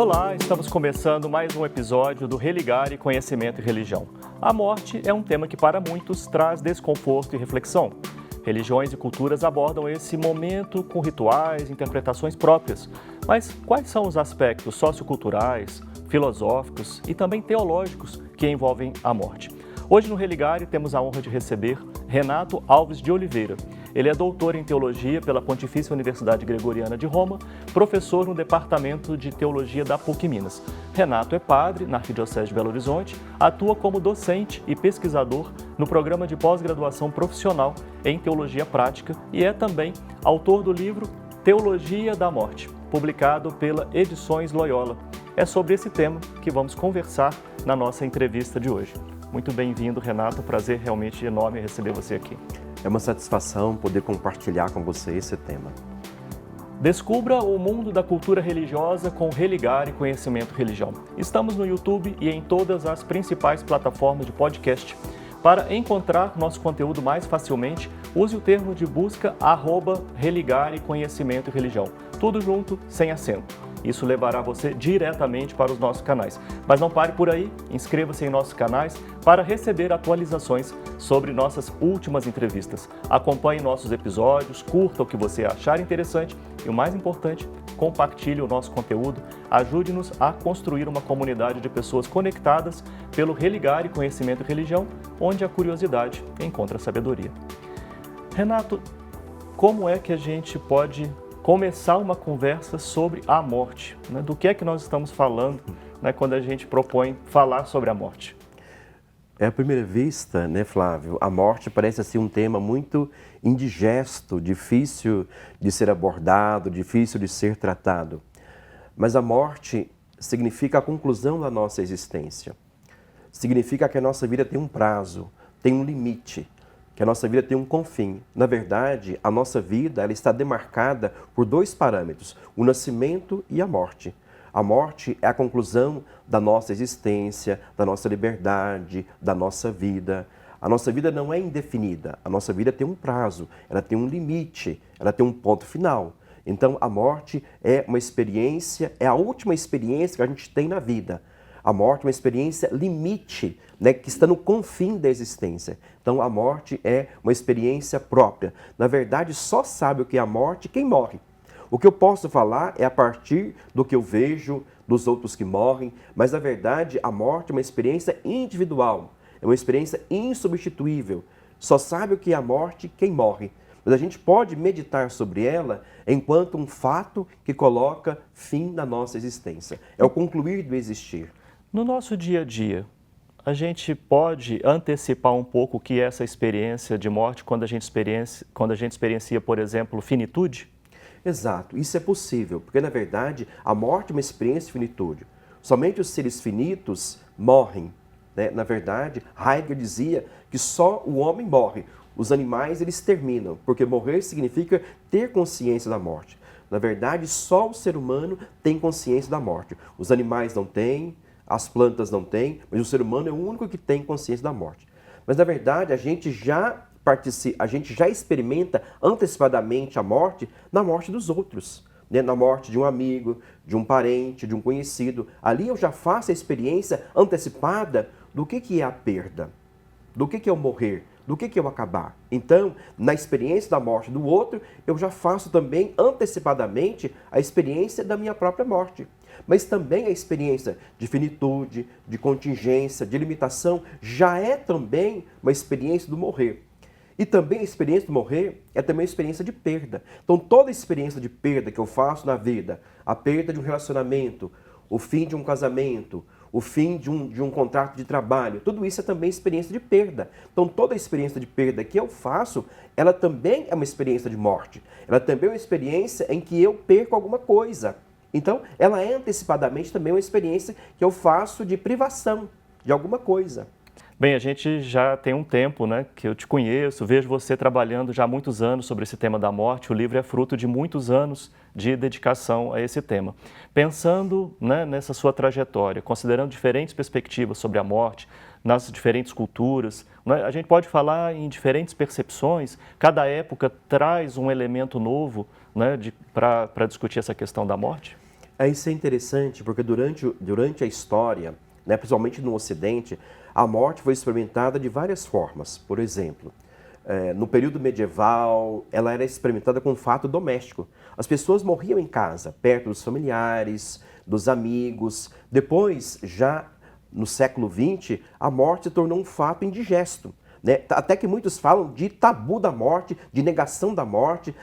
Olá, estamos começando mais um episódio do Religare Conhecimento e Religião. A morte é um tema que para muitos traz desconforto e reflexão. Religiões e culturas abordam esse momento com rituais, interpretações próprias. Mas quais são os aspectos socioculturais, filosóficos e também teológicos que envolvem a morte? Hoje no Religare temos a honra de receber Renato Alves de Oliveira. Ele é doutor em Teologia pela Pontifícia Universidade Gregoriana de Roma, professor no Departamento de Teologia da PUC Minas. Renato é padre na Arquidiocese de Belo Horizonte, atua como docente e pesquisador no programa de pós-graduação profissional em Teologia Prática e é também autor do livro Teologia da Morte, publicado pela Edições Loyola. É sobre esse tema que vamos conversar na nossa entrevista de hoje. Muito bem-vindo, Renato. Prazer realmente enorme receber você aqui. É uma satisfação poder compartilhar com você esse tema. Descubra o mundo da cultura religiosa com Religare Conhecimento e Religião. Estamos no YouTube e em todas as principais plataformas de podcast. Para encontrar nosso conteúdo mais facilmente, use o termo de busca @Religare Conhecimento e Religião. Tudo junto, sem acento. Isso levará você diretamente para os nossos canais. Mas não pare por aí, inscreva-se em nossos canais para receber atualizações sobre nossas últimas entrevistas. Acompanhe nossos episódios, curta o que você achar interessante e, o mais importante, compartilhe o nosso conteúdo. Ajude-nos a construir uma comunidade de pessoas conectadas pelo Religare Conhecimento e Religião, onde a curiosidade encontra sabedoria. Renato, como é que a gente pode começar uma conversa sobre a morte, né? Do que é que nós estamos falando, né, quando a gente propõe falar sobre a morte? À primeira vista, né, Flávio, a morte parece assim um tema muito indigesto, difícil de ser abordado, difícil de ser tratado. Mas a morte significa a conclusão da nossa existência. Significa que a nossa vida tem um prazo, tem um limite, que a nossa vida tem um confim. Na verdade, a nossa vida ela está demarcada por dois parâmetros, o nascimento e a morte. A morte é a conclusão da nossa existência, da nossa liberdade, da nossa vida. A nossa vida não é indefinida, a nossa vida tem um prazo, ela tem um limite, ela tem um ponto final. Então, a morte é uma experiência, é a última experiência que a gente tem na vida. A morte é uma experiência limite, né, que está no confim da existência. Então, a morte é uma experiência própria. Na verdade, só sabe o que é a morte quem morre. O que eu posso falar é a partir do que eu vejo dos outros que morrem, mas, na verdade, a morte é uma experiência individual, é uma experiência insubstituível. Só sabe o que é a morte quem morre. Mas a gente pode meditar sobre ela enquanto um fato que coloca fim na nossa existência. É o concluir do existir. No nosso dia a dia, a gente pode antecipar um pouco o que é essa experiência de morte quando a gente experiencia, por exemplo, finitude? Exato, isso é possível, porque na verdade a morte é uma experiência de finitude. Somente os seres finitos morrem, né? Na verdade, Heidegger dizia que só o homem morre, os animais eles terminam, porque morrer significa ter consciência da morte. Na verdade, só o ser humano tem consciência da morte. Os animais não têm, as plantas não têm, mas o ser humano é o único que tem consciência da morte. Mas, na verdade, a gente já experimenta antecipadamente a morte na morte dos outros, né? Na morte de um amigo, de um parente, de um conhecido. Ali eu já faço a experiência antecipada do que é a perda, do que é o morrer, do que é o acabar. Então, na experiência da morte do outro, eu já faço também antecipadamente a experiência da minha própria morte. Mas também a experiência de finitude, de contingência, de limitação, já é também uma experiência do morrer. E também a experiência do morrer é também a experiência de perda. Então toda experiência de perda que eu faço na vida, a perda de um relacionamento, o fim de um casamento, o fim de um contrato de trabalho, tudo isso é também experiência de perda. Então toda experiência de perda que eu faço, ela também é uma experiência de morte. Ela também é uma experiência em que eu perco alguma coisa. Então, ela é antecipadamente também uma experiência que eu faço de privação de alguma coisa. Bem, a gente já tem um tempo, né, que eu te conheço, vejo você trabalhando já há muitos anos sobre esse tema da morte. O livro é fruto de muitos anos de dedicação a esse tema. Pensando, né, nessa sua trajetória, considerando diferentes perspectivas sobre a morte, nas diferentes culturas, né, a gente pode falar em diferentes percepções, cada época traz um elemento novo, né, para discutir essa questão da morte? Isso é interessante, porque durante a história, né, principalmente no Ocidente, a morte foi experimentada de várias formas. Por exemplo, no período medieval, ela era experimentada como um fato doméstico. As pessoas morriam em casa, perto dos familiares, dos amigos. Depois, já no século XX, a morte se tornou um fato indigesto. Né? Até que muitos falam de tabu da morte, de negação da morte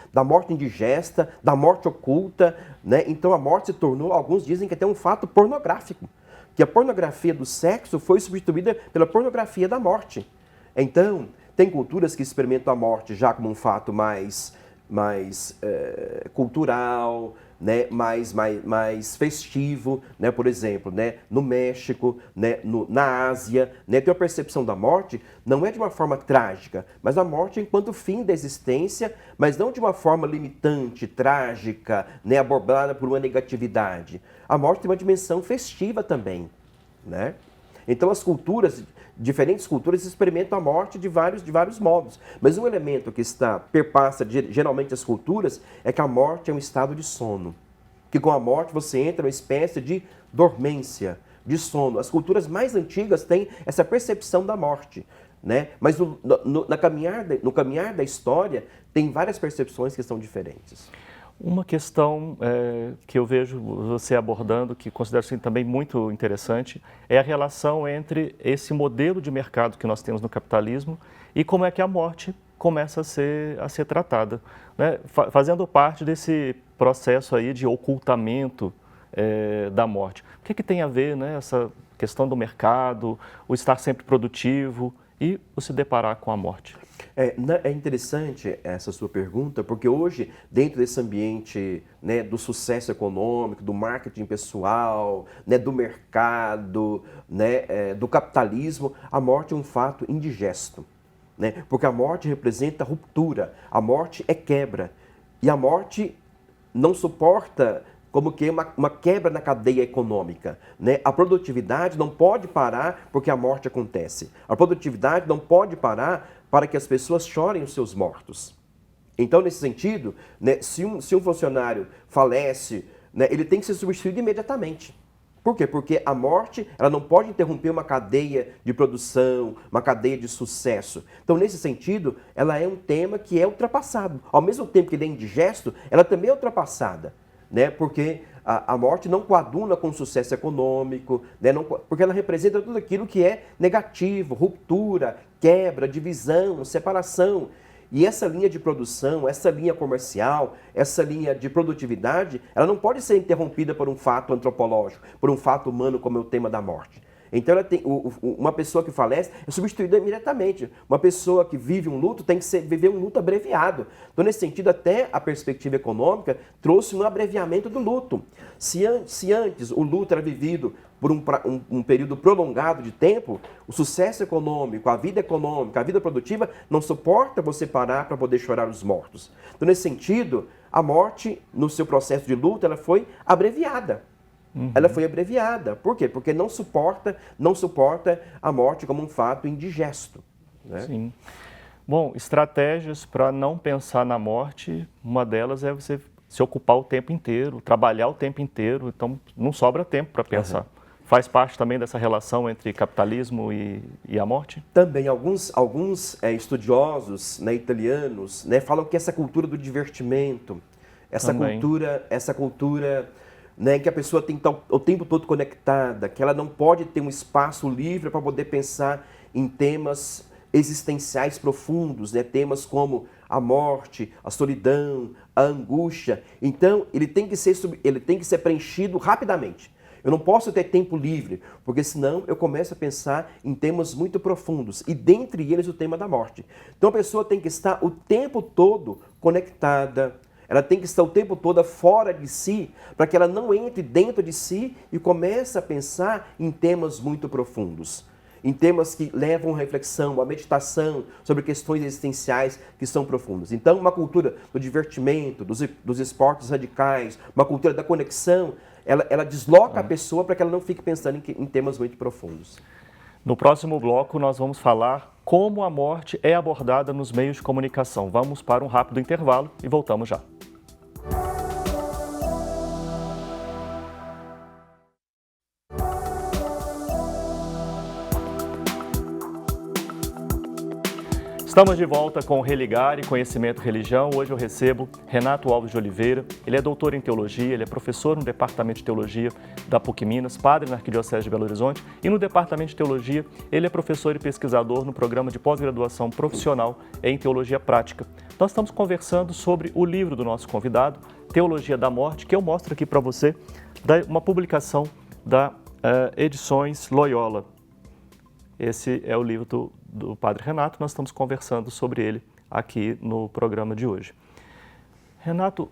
indigesta, da morte oculta. Né? Então a morte se tornou, alguns dizem que até um fato pornográfico. Que a pornografia do sexo foi substituída pela pornografia da morte. Então, tem culturas que experimentam a morte já como um fato mais cultural, né, mais festivo, né, por exemplo, né, no México, né, na Ásia, né, tem a percepção da morte não é de uma forma trágica, mas a morte enquanto fim da existência, mas não de uma forma limitante, trágica, né, abordada por uma negatividade. A morte tem uma dimensão festiva também, né? Então diferentes culturas experimentam a morte de vários modos. Mas um elemento que perpassa geralmente as culturas é que a morte é um estado de sono. Que com a morte você entra numa espécie de dormência, de sono. As culturas mais antigas têm essa percepção da morte. Né? Mas no caminhar da história tem várias percepções que são diferentes. Uma questão que eu vejo você abordando, que considero assim, também muito interessante, é a relação entre esse modelo de mercado que nós temos no capitalismo e como é que a morte começa a ser tratada, né? Fazendo parte desse processo aí de ocultamento da morte. O que tem a ver, né, essa questão do mercado, o estar sempre produtivo e o se deparar com a morte? É interessante essa sua pergunta, porque hoje, dentro desse ambiente, né, do sucesso econômico, do marketing pessoal, né, do mercado, né, do capitalismo, a morte é um fato indigesto. Né? Porque a morte representa ruptura, a morte é quebra. E a morte não suporta como que uma quebra na cadeia econômica. Né? A produtividade não pode parar porque a morte acontece. A produtividade não pode parar para que as pessoas chorem os seus mortos. Então, nesse sentido, né, se um funcionário falece, né, ele tem que ser substituído imediatamente. Por quê? Porque a morte ela não pode interromper uma cadeia de produção, uma cadeia de sucesso. Então, nesse sentido, ela é um tema que é ultrapassado. Ao mesmo tempo que ele é indigesto, ela também é ultrapassada. Né? Porque a morte não coaduna com o sucesso econômico, né? Porque ela representa tudo aquilo que é negativo, ruptura, quebra, divisão, separação. E essa linha de produção, essa linha comercial, essa linha de produtividade, ela não pode ser interrompida por um fato antropológico, por um fato humano como é o tema da morte. Então, uma pessoa que falece é substituída imediatamente. Uma pessoa que vive um luto tem que viver um luto abreviado. Então, nesse sentido, até a perspectiva econômica trouxe um abreviamento do luto. Se antes o luto era vivido por um período prolongado de tempo, o sucesso econômico, a vida produtiva, não suporta você parar para poder chorar os mortos. Então, nesse sentido, a morte, no seu processo de luto, ela foi abreviada. Ela foi abreviada. Por quê? Porque não suporta a morte como um fato indigesto. Né? Sim. Bom, estratégias para não pensar na morte, uma delas é você se ocupar o tempo inteiro, trabalhar o tempo inteiro, então não sobra tempo para pensar. Faz parte também dessa relação entre capitalismo e a morte? Também, alguns estudiosos, né, italianos, né, falam que essa cultura do divertimento, essa cultura né, que a pessoa tem que estar o tempo todo conectada, que ela não pode ter um espaço livre para poder pensar em temas existenciais profundos, né, temas como a morte, a solidão, a angústia. Então, ele tem que ser preenchido rapidamente. Eu não posso ter tempo livre, porque senão eu começo a pensar em temas muito profundos, e dentre eles o tema da morte. Então, a pessoa tem que estar o tempo todo conectada, ela tem que estar o tempo todo fora de si, para que ela não entre dentro de si e comece a pensar em temas muito profundos. Em temas que levam a reflexão, a meditação sobre questões existenciais que são profundas. Então, uma cultura do divertimento, dos esportes radicais, uma cultura da conexão, ela desloca a pessoa para que ela não fique pensando em temas muito profundos. No próximo bloco, nós vamos falar como a morte é abordada nos meios de comunicação. Vamos para um rápido intervalo e voltamos já. Estamos de volta com Religar e Conhecimento Religião. Hoje eu recebo Renato Alves de Oliveira. Ele é doutor em Teologia, ele é professor no Departamento de Teologia da PUC Minas, padre na Arquidiocese de Belo Horizonte e no Departamento de Teologia ele é professor e pesquisador no programa de pós-graduação profissional em Teologia Prática. Nós estamos conversando sobre o livro do nosso convidado, Teologia da Morte, que eu mostro aqui para você, uma publicação da Edições Loyola. Esse é o livro do Padre Renato, nós estamos conversando sobre ele aqui no programa de hoje. Renato,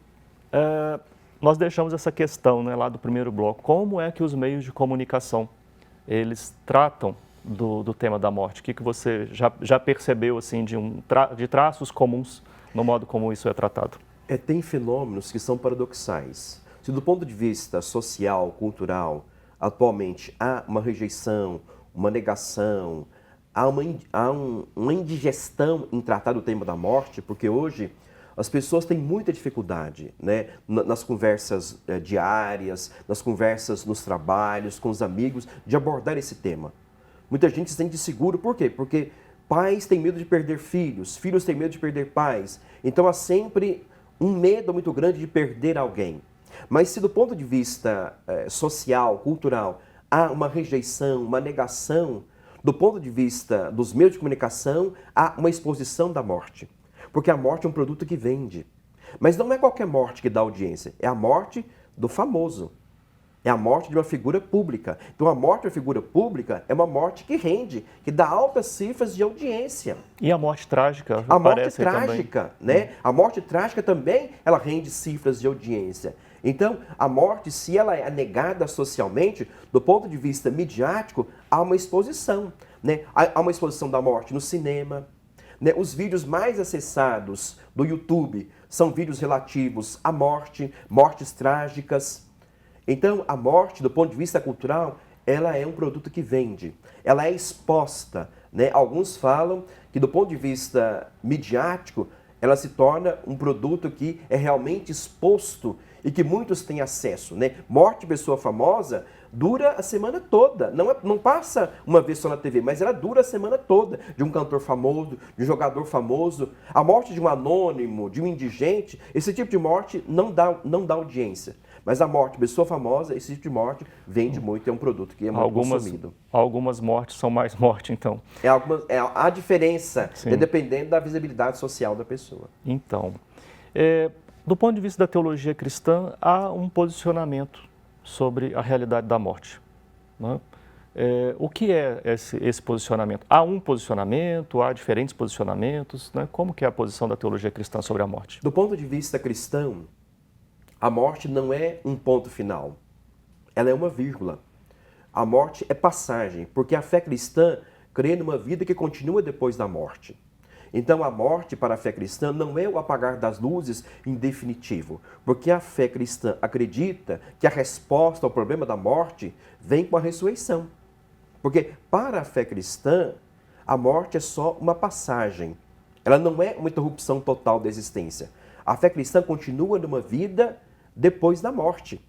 nós deixamos essa questão, né, lá do primeiro bloco. Como é que os meios de comunicação, eles tratam do tema da morte? O que você já percebeu assim, de traços comuns no modo como isso é tratado? Tem fenômenos que são paradoxais. Se do ponto de vista social, cultural, atualmente há uma rejeição, uma negação, há uma indigestão em tratar do tema da morte, porque hoje as pessoas têm muita dificuldade, né, nas conversas diárias, nas conversas nos trabalhos, com os amigos, de abordar esse tema. Muita gente se sente inseguro, por quê? Porque pais têm medo de perder filhos, filhos têm medo de perder pais, então há sempre um medo muito grande de perder alguém. Mas se do ponto de vista social, cultural, há uma rejeição, uma negação, do ponto de vista dos meios de comunicação, há uma exposição da morte. Porque a morte é um produto que vende. Mas não é qualquer morte que dá audiência, é a morte do famoso. É a morte de uma figura pública. Então a morte de uma figura pública é uma morte que rende, que dá altas cifras de audiência. E a morte trágica? A morte trágica, né? A morte trágica também, ela rende cifras de audiência. Então, a morte, se ela é negada socialmente, do ponto de vista midiático, há uma exposição, né? Há uma exposição da morte no cinema, né? Os vídeos mais acessados do YouTube são vídeos relativos à morte, mortes trágicas. Então, a morte, do ponto de vista cultural, ela é um produto que vende, ela é exposta, né? Alguns falam que, do ponto de vista midiático, ela se torna um produto que é realmente exposto e que muitos têm acesso, né? Morte de pessoa famosa dura a semana toda, não passa uma vez só na TV, mas ela dura a semana toda, de um cantor famoso, de um jogador famoso. A morte de um anônimo, de um indigente, esse tipo de morte não dá audiência. Mas a morte de pessoa famosa, esse tipo de morte vende muito, é um produto que é muito consumido. Algumas mortes são mais morte, então. A diferença, dependendo da visibilidade social da pessoa. Então, do ponto de vista da teologia cristã, há um posicionamento sobre a realidade da morte, né? O que é esse posicionamento? Há um posicionamento, há diferentes posicionamentos, né? Como que é a posição da teologia cristã sobre a morte? Do ponto de vista cristão, a morte não é um ponto final, ela é uma vírgula. A morte é passagem, porque a fé cristã crê numa vida que continua depois da morte. Então a morte para a fé cristã não é o apagar das luzes em definitivo, porque a fé cristã acredita que a resposta ao problema da morte vem com a ressurreição. Porque para a fé cristã, a morte é só uma passagem, ela não é uma interrupção total da existência. A fé cristã continua numa vida depois da morte,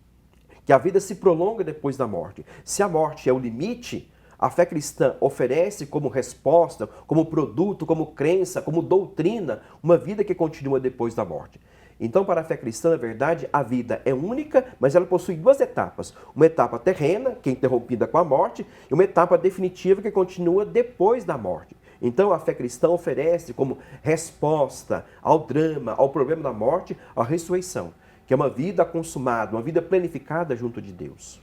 que a vida se prolonga depois da morte. Se a morte é o limite, a fé cristã oferece como resposta, como produto, como crença, como doutrina, uma vida que continua depois da morte. Então, para a fé cristã, na verdade, a vida é única, mas ela possui duas etapas. Uma etapa terrena, que é interrompida com a morte, e uma etapa definitiva que continua depois da morte. Então, a fé cristã oferece como resposta ao drama, ao problema da morte, a ressurreição, que é uma vida consumada, uma vida planificada junto de Deus.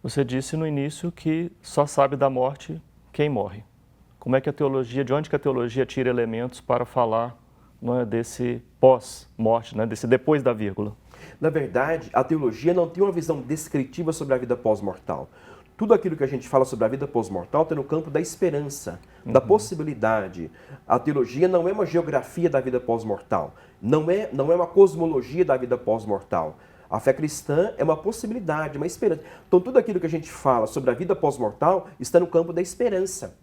Você disse no início que só sabe da morte quem morre. Como é que de onde que a teologia tira elementos para falar, não é, desse pós-morte, né, desse depois da vírgula? Na verdade, a teologia não tem uma visão descritiva sobre a vida pós-mortal. Tudo aquilo que a gente fala sobre a vida pós-mortal está no campo da esperança, da possibilidade. A teologia não é uma geografia da vida pós-mortal, não é uma cosmologia da vida pós-mortal. A fé cristã é uma possibilidade, uma esperança. Então, tudo aquilo que a gente fala sobre a vida pós-mortal está no campo da esperança,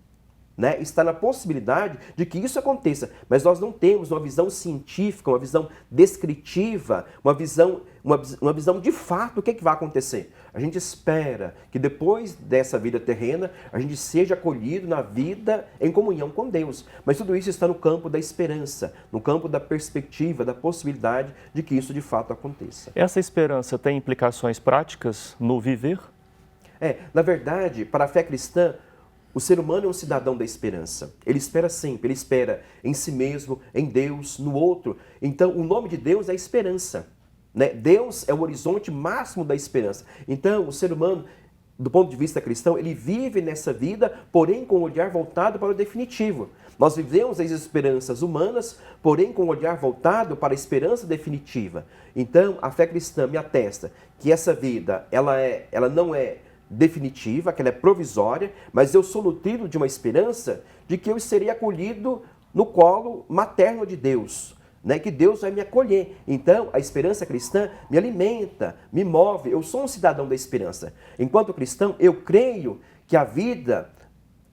né? Está na possibilidade de que isso aconteça. Mas nós não temos uma visão científica, uma visão descritiva, uma visão de fato o que vai acontecer. A gente espera que depois dessa vida terrena, a gente seja acolhido na vida em comunhão com Deus. Mas tudo isso está no campo da esperança, no campo da perspectiva, da possibilidade de que isso de fato aconteça. Essa esperança tem implicações práticas no viver? Na verdade, para a fé cristã, o ser humano é um cidadão da esperança. Ele espera sempre, ele espera em si mesmo, em Deus, no outro. Então, o nome de Deus é esperança. Né? Deus é o horizonte máximo da esperança. Então, o ser humano, do ponto de vista cristão, ele vive nessa vida, porém com o olhar voltado para o definitivo. Nós vivemos as esperanças humanas, porém com o olhar voltado para a esperança definitiva. Então, a fé cristã me atesta que essa vida, ela não é definitiva, que ela é provisória, mas eu sou nutrido de uma esperança de que eu serei acolhido no colo materno de Deus, né? Que Deus vai me acolher. Então, a esperança cristã me alimenta, me move, eu sou um cidadão da esperança. Enquanto cristão, eu creio que a vida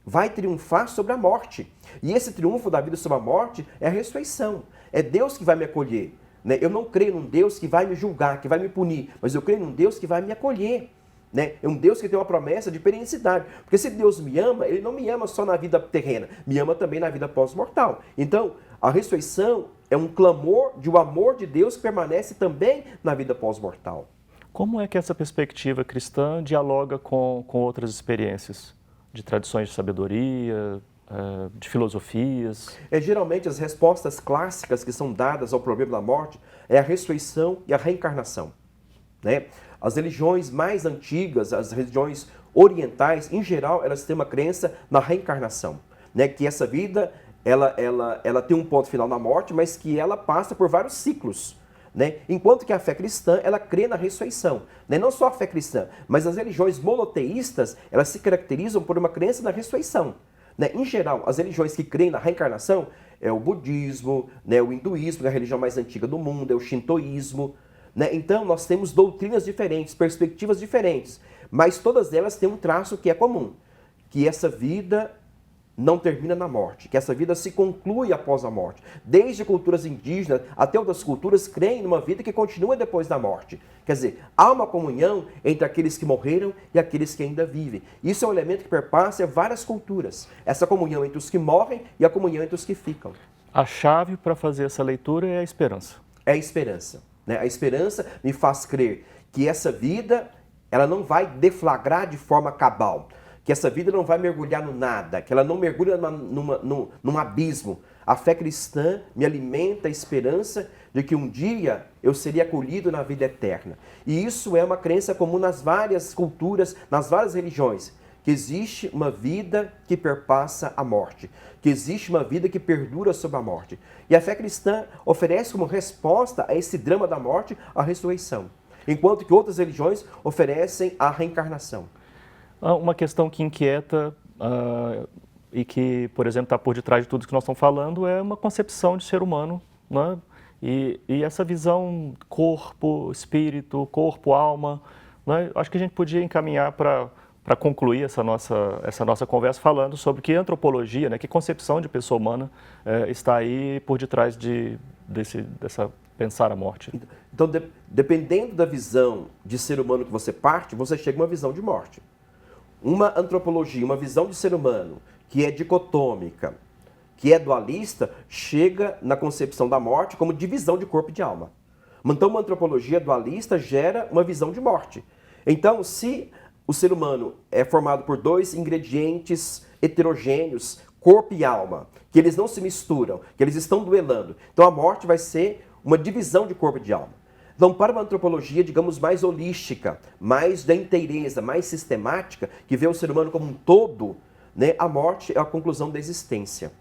vai triunfar sobre a morte. E esse triunfo da vida sobre a morte é a ressurreição. É Deus que vai me acolher. Né? Eu não creio num Deus que vai me julgar, que vai me punir, mas eu creio num Deus que vai me acolher. Né? É um Deus que tem uma promessa de periodicidade. Porque se Deus me ama, Ele não me ama só na vida terrena, me ama também na vida pós-mortal. Então, a ressurreição é um clamor de um amor de Deus que permanece também na vida pós-mortal. Como é que essa perspectiva cristã dialoga com outras experiências de tradições de sabedoria, de filosofias? Geralmente as respostas clássicas que são dadas ao problema da morte é a ressurreição e a reencarnação. Né? As religiões mais antigas, as religiões orientais, em geral, elas têm uma crença na reencarnação, né? Que essa vida ela tem um ponto final na morte, mas que ela passa por vários ciclos. Né? Enquanto que a fé cristã, ela crê na ressurreição. Né? Não só a fé cristã, mas as religiões monoteístas, elas se caracterizam por uma crença na ressurreição. Né? Em geral, as religiões que creem na reencarnação é o budismo, né? O hinduísmo, que é a religião mais antiga do mundo, é o shintoísmo. Né? Então, nós temos doutrinas diferentes, perspectivas diferentes, mas todas elas têm um traço que é comum, que essa vida não termina na morte, que essa vida se conclui após a morte. Desde culturas indígenas até outras culturas creem numa vida que continua depois da morte. Quer dizer, há uma comunhão entre aqueles que morreram e aqueles que ainda vivem. Isso é um elemento que perpassa várias culturas. Essa comunhão entre os que morrem e a comunhão entre os que ficam. A chave para fazer essa leitura é a esperança. É a esperança. Né? A esperança me faz crer que essa vida ela não vai deflagrar de forma cabal, que essa vida não vai mergulhar no nada, que ela não mergulha num abismo. A fé cristã me alimenta a esperança de que um dia eu seria acolhido na vida eterna. E isso é uma crença comum nas várias culturas, nas várias religiões, que existe uma vida que perpassa a morte, que existe uma vida que perdura sobre a morte. E a fé cristã oferece como resposta a esse drama da morte a ressurreição, enquanto que outras religiões oferecem a reencarnação. Uma questão que inquieta e que, por exemplo, está por detrás de tudo que nós estamos falando é uma concepção de ser humano, né? E essa visão corpo, espírito, corpo, alma, né? Acho que a gente podia encaminhar para concluir essa nossa conversa falando sobre que antropologia, né, que concepção de pessoa humana está aí por detrás dessa pensar a morte. Então, dependendo da visão de ser humano que você parte, você chega a uma visão de morte. Uma antropologia, uma visão de ser humano que é dicotômica, que é dualista, chega na concepção da morte como divisão de corpo e de alma. Então, uma antropologia dualista gera uma visão de morte. Então, se o ser humano é formado por dois ingredientes heterogêneos, corpo e alma, que eles não se misturam, que eles estão duelando, então a morte vai ser uma divisão de corpo e de alma. Então, para uma antropologia, digamos, mais holística, mais da inteireza, mais sistemática, que vê o ser humano como um todo, né, a morte é a conclusão da existência.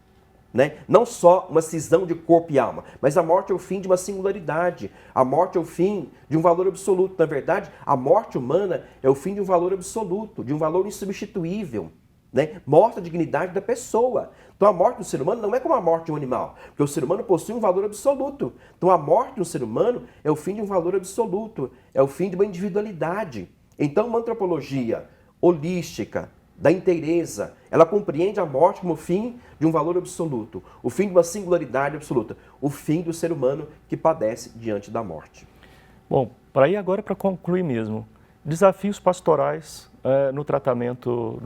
Né? Não só uma cisão de corpo e alma, mas a morte é o fim de uma singularidade. A morte é o fim de um valor absoluto. Na verdade, a morte humana é o fim de um valor absoluto, de um valor insubstituível. Né? Mostra a dignidade da pessoa. Então a morte do ser humano não é como a morte de um animal, porque o ser humano possui um valor absoluto. Então a morte do ser humano é o fim de um valor absoluto, é o fim de uma individualidade. Então uma antropologia holística, da inteireza, ela compreende a morte como o fim de um valor absoluto, o fim de uma singularidade absoluta, o fim do ser humano que padece diante da morte. Bom, para ir agora para concluir mesmo, desafios pastorais no tratamento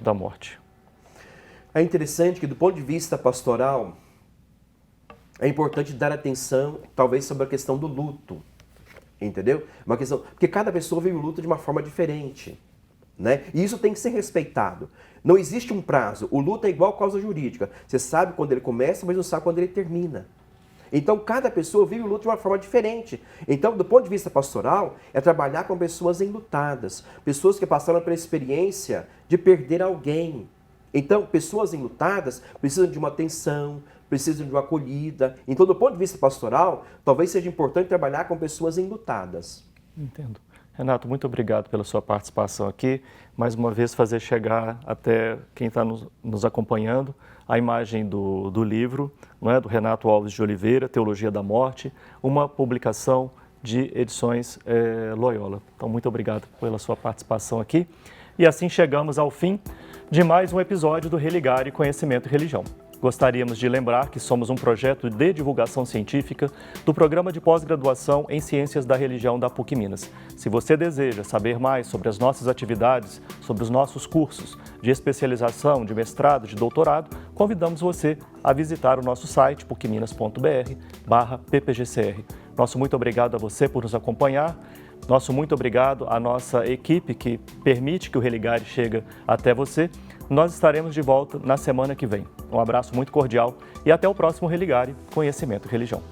da morte. É interessante que, do ponto de vista pastoral, é importante dar atenção, talvez, sobre a questão do luto, entendeu? Uma questão, porque cada pessoa vive o luto de uma forma diferente, né? E isso tem que ser respeitado. Não existe um prazo. O luto é igual causa jurídica. Você sabe quando ele começa, mas não sabe quando ele termina. Então, cada pessoa vive o luto de uma forma diferente. Então, do ponto de vista pastoral, é trabalhar com pessoas enlutadas, pessoas que passaram pela experiência de perder alguém. Então, pessoas enlutadas precisam de uma atenção, precisam de uma acolhida. Então, do ponto de vista pastoral, talvez seja importante trabalhar com pessoas enlutadas. Entendo. Renato, muito obrigado pela sua participação aqui. Mais uma vez, fazer chegar até quem está nos acompanhando a imagem do livro, não é, do Renato Alves de Oliveira, Teologia da Morte, uma publicação de Edições Loyola. Então, muito obrigado pela sua participação aqui. E assim chegamos ao fim de mais um episódio do Religare Conhecimento e Religião. Gostaríamos de lembrar que somos um projeto de divulgação científica do Programa de Pós-Graduação em Ciências da Religião da PUC Minas. Se você deseja saber mais sobre as nossas atividades, sobre os nossos cursos de especialização, de mestrado, de doutorado, convidamos você a visitar o nosso site pucminas.br/ppgcr. Nosso muito obrigado a você por nos acompanhar. Nosso muito obrigado à nossa equipe que permite que o Religare chegue até você. Nós estaremos de volta na semana que vem. Um abraço muito cordial e até o próximo Religare Conhecimento e Religião.